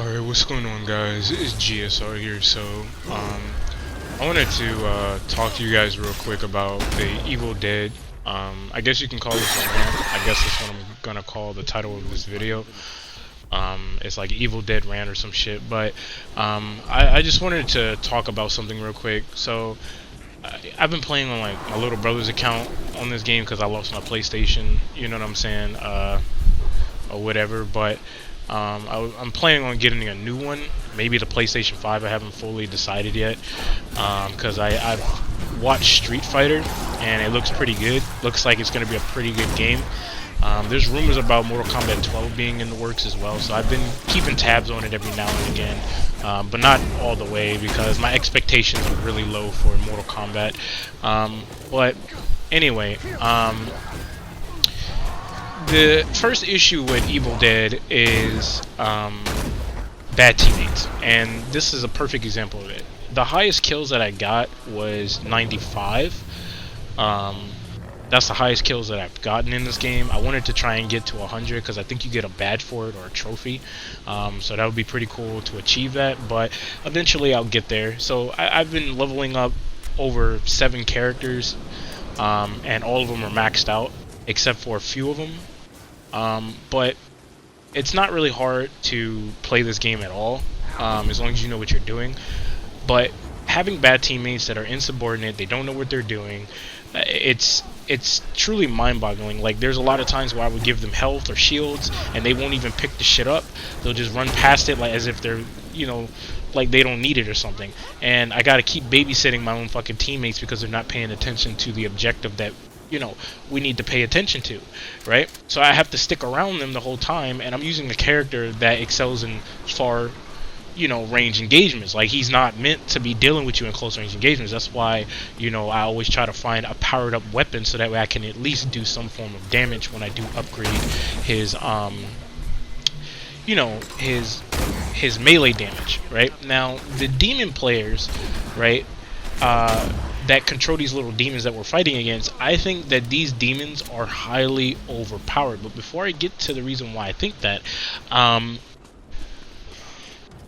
Alright, what's going on, guys? It's GSR here. I wanted to talk to you guys real quick about the Evil Dead. I guess you can call this a rant. I guess that's what I'm gonna call the title of this video. It's like Evil Dead rant or some shit. But I just wanted to talk about something real quick. So I've been playing on like my little brother's account on this game because I lost my PlayStation. You know what I'm saying? Or whatever. But I'm planning on getting a new one, maybe the PlayStation 5. I haven't fully decided yet, because I've watched Street Fighter and it looks pretty good. Looks like it's going to be a pretty good game. There's rumors about Mortal Kombat 12 being in the works as well, so I've been keeping tabs on it every now and again, but not all the way because my expectations are really low for Mortal Kombat. But anyway, the first issue with Evil Dead is bad teammates, and this is a perfect example of it. The highest kills that I got was 95. That's the highest kills that I've gotten in this game. I wanted to try and get to 100 because I think you get a badge for it or a trophy. So that would be pretty cool to achieve that, but eventually I'll get there. So I've been leveling up over 7 characters, and all of them are maxed out except for a few of them. But it's not really hard to play this game at all, as long as you know what you're doing. But having bad teammates that are insubordinate, they don't know what they're doing, it's truly mind-boggling. Like, there's a lot of times where I would give them health or shields and they won't even pick the shit up. They'll just run past it like as if they're, you know, like they don't need it or something. And I gotta keep babysitting my own fucking teammates because they're not paying attention to the objective that, you know, we need to pay attention to, right? So I have to stick around them the whole time, and I'm using a character that excels in far, you know, range engagements. Like, he's not meant to be dealing with you in close range engagements. That's why, you know, I always try to find a powered up weapon so that way I can at least do some form of damage when I do upgrade his you know, his melee damage, right? Now the demon players, right, that control these little demons that we're fighting against, I think that these demons are highly overpowered. But before I get to the reason why I think that,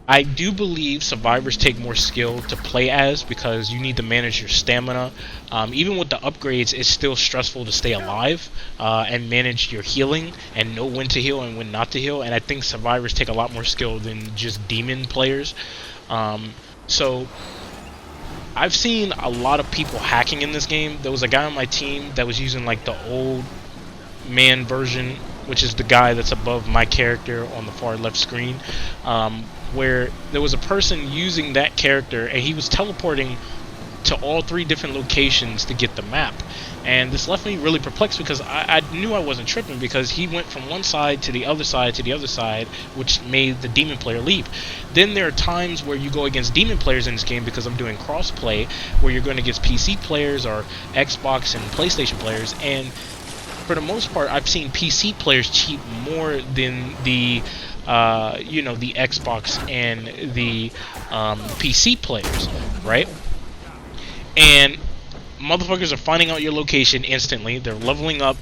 I do believe survivors take more skill to play as, because you need to manage your stamina. Even with the upgrades, it's still stressful to stay alive and manage your healing and know when to heal and when not to heal. And I think survivors take a lot more skill than just demon players. So I've seen a lot of people hacking in this game. There was a guy on my team that was using like the old man version, which is the guy that's above my character on the far left screen, where there was a person using that character and he was teleporting to all 3 different locations to get the map. And this left me really perplexed because I knew I wasn't tripping, because he went from one side to the other side to the other side, which made the demon player leap. Then there are times where you go against demon players in this game, because I'm doing crossplay, where you're going against PC players or Xbox and PlayStation players, and for the most part I've seen PC players cheat more than the you know, the Xbox and the PC players, right? And motherfuckers are finding out your location instantly. They're leveling up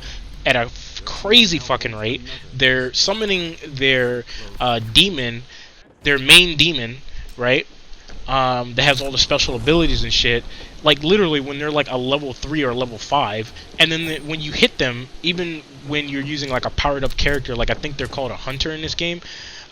at a crazy fucking rate. They're summoning their demon, their main demon, right? That has all the special abilities and shit. Like, literally when they're like a level 3 or level 5, and then when you hit them, even when you're using like a powered up character, like I think they're called a hunter in this game,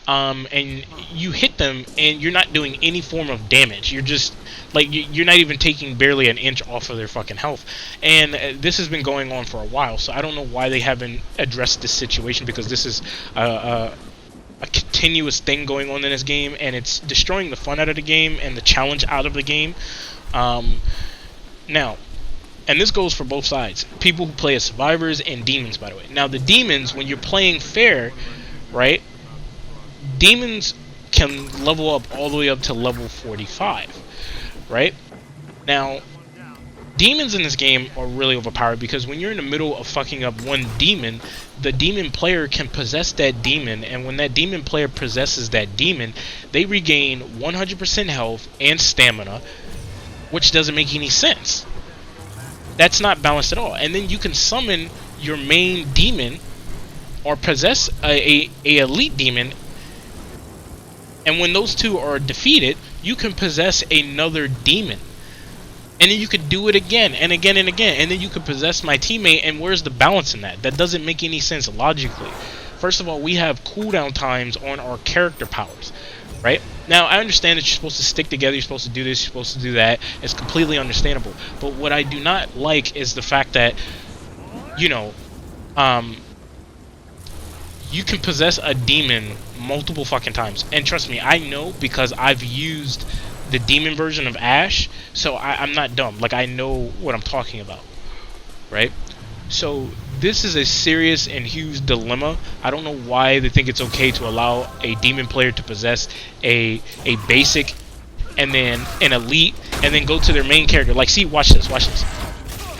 and you hit them and you're not doing any form of damage. You're just like, you're not even taking barely an inch off of their fucking health. And this has been going on for a while, so I don't know why they haven't addressed this situation, because this is a continuous thing going on in this game, and it's destroying the fun out of the game and the challenge out of the game. Now, and this goes for both sides, people who play as survivors and demons, by the way. Now, the demons, when you're playing fair, right, demons can level up all the way up to level 45, right? Now, demons in this game are really overpowered, because when you're in the middle of fucking up one demon, the demon player can possess that demon, and when that demon player possesses that demon, they regain 100% health and stamina, which doesn't make any sense. That's not balanced at all. And then you can summon your main demon or possess a elite demon And when those two are defeated, you can possess another demon. And then you could do it again and again and again. And then you could possess my teammate. And where's the balance in that? That doesn't make any sense logically. First of all, we have cooldown times on our character powers, right? Now, I understand that you're supposed to stick together, you're supposed to do this, you're supposed to do that. It's completely understandable. But what I do not like is the fact that, you know, you can possess a demon multiple fucking times. And trust me, I know because I've used the demon version of Ash, so I'm not dumb. Like, I know what I'm talking about, right? So this is a serious and huge dilemma. I don't know why they think it's okay to allow a demon player to possess a basic and then an elite and then go to their main character. Like, see, watch this, watch this.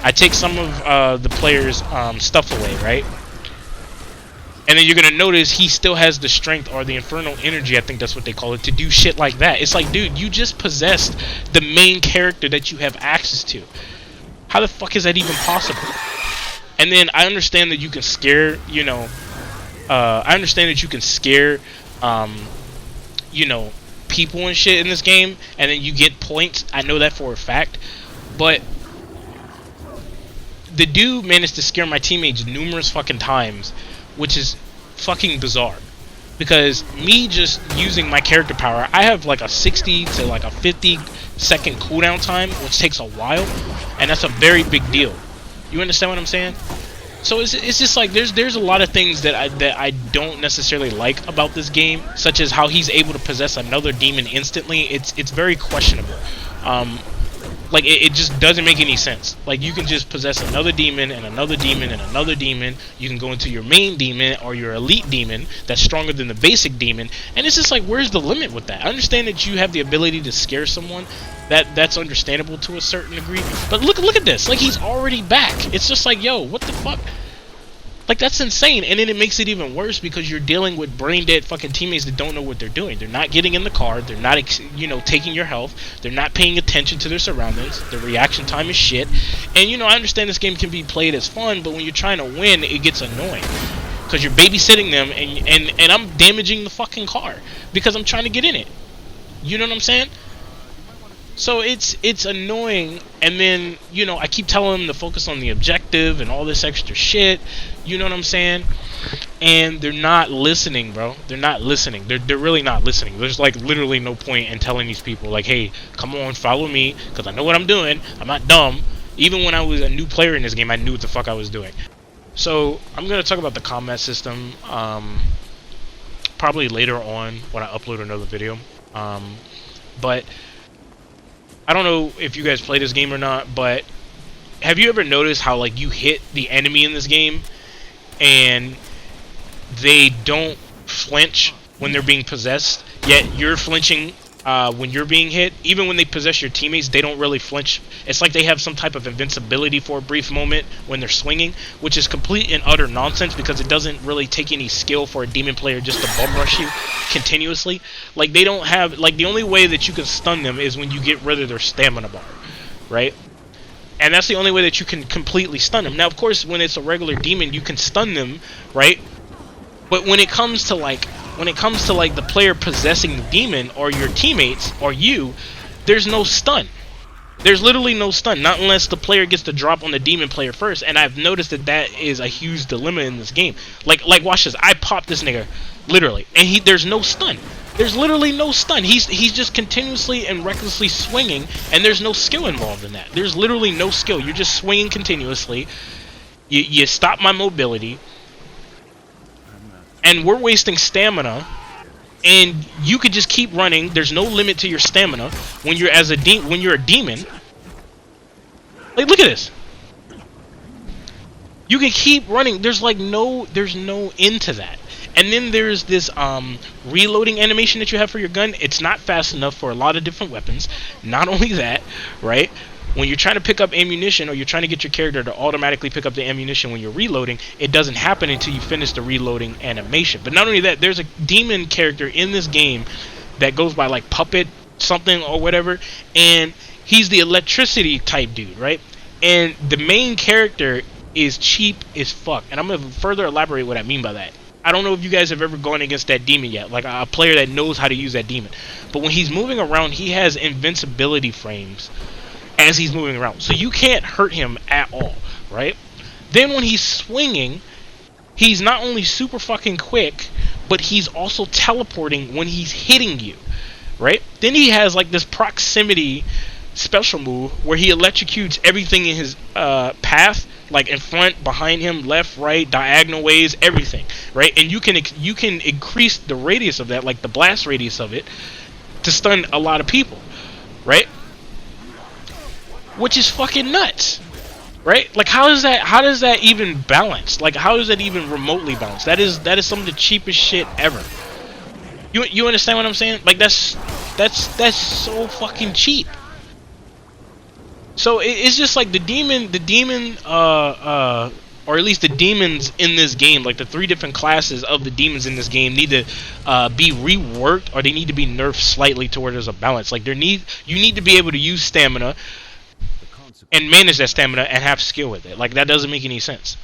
I take some of the player's stuff away, right? And then you're gonna notice he still has the strength or the infernal energy, I think that's what they call it, to do shit like that. It's like, dude, you just possessed the main character that you have access to. How the fuck is that even possible? And then I understand that you can scare, you know, you know, people and shit in this game, and then you get points. I know that for a fact. But the dude managed to scare my teammates numerous fucking times, which is fucking bizarre. Because me just using my character power, I have like a 60 to like a 50 second cooldown time, which takes a while, and that's a very big deal. You understand what I'm saying? So it's just like there's a lot of things that I don't necessarily like about this game, such as how he's able to possess another demon instantly. It's very questionable. Like it just doesn't make any sense. Like, you can just possess another demon and another demon and another demon. You can go into your main demon or your elite demon that's stronger than the basic demon, and it's just like, where's the limit with that? I understand that you have the ability to scare someone. That's understandable to a certain degree. But look at this. Like, he's already back. It's just like, yo, what the fuck? Like, that's insane. And then it makes it even worse because you're dealing with brain dead fucking teammates that don't know what they're doing. They're not getting in the car. They're not, you know, taking your health. They're not paying attention to their surroundings. Their reaction time is shit. And, you know, I understand this game can be played as fun, but when you're trying to win, it gets annoying. Because you're babysitting them, and I'm damaging the fucking car because I'm trying to get in it. You know what I'm saying? So it's annoying, and then, you know, I keep telling them to focus on the objective and all this extra shit, you know what I'm saying? And they're not listening, bro. They're not listening. They're really not listening. There's like literally no point in telling these people like, hey, come on, follow me, because I know what I'm doing. I'm not dumb. Even when I was a new player in this game, I knew what the fuck I was doing. So I'm gonna talk about the combat system probably later on when I upload another video. But I don't know if you guys play this game or not, but have you ever noticed how, like, you hit the enemy in this game and they don't flinch when they're being possessed, yet you're flinching when you're being hit? Even when they possess your teammates, they don't really flinch. It's like they have some type of invincibility for a brief moment when they're swinging, which is complete and utter nonsense because it doesn't really take any skill for a demon player just to bum rush you continuously. Like, they don't have, like, the only way that you can stun them is when you get rid of their stamina bar, right? And that's the only way that you can completely stun them. Now, of course, when it's a regular demon, you can stun them, right? But when it comes to like the player possessing the demon or your teammates or you, there's no stun. There's literally no stun, not unless the player gets the drop on the demon player first. And I've noticed that is a huge dilemma in this game. Like watch this. I popped this nigga, literally, and there's no stun. There's literally no stun. He's just continuously and recklessly swinging, and there's no skill involved in that. There's literally no skill. You're just swinging continuously. You stop my mobility. And we're wasting stamina, and you could just keep running. There's no limit to your stamina when you're a demon. Like, look at this. You can keep running. There's no end to that. And then there's this reloading animation that you have for your gun. It's not fast enough for a lot of different weapons. Not only that, right? When you're trying to pick up ammunition, or you're trying to get your character to automatically pick up the ammunition when you're reloading, it doesn't happen until you finish the reloading animation. But not only that, there's a demon character in this game that goes by like Puppet something or whatever, and he's the electricity type dude, right? And the main character is cheap as fuck. And I'm going to further elaborate what I mean by that. I don't know if you guys have ever gone against that demon yet, like a player that knows how to use that demon. But when he's moving around, he has invincibility frames as he's moving around, so you can't hurt him at all, right? Then when he's swinging, he's not only super fucking quick, but he's also teleporting when he's hitting you, right? Then he has like this proximity special move where he electrocutes everything in his path, like in front, behind him, left, right, diagonal ways, everything, right? And you can increase the radius of that, like the blast radius of it, to stun a lot of people, right? Which is fucking nuts, right? Like how does that even balance? Like how is that even remotely balanced? That is some of the cheapest shit ever. You understand what I'm saying? Like that's so fucking cheap. So it's just like the demon, or at least the demons in this game, like the 3 different classes of the demons in this game need to be reworked, or they need to be nerfed slightly to where there's a balance. Like you need to be able to use stamina and manage that stamina and have skill with it. Like that doesn't make any sense.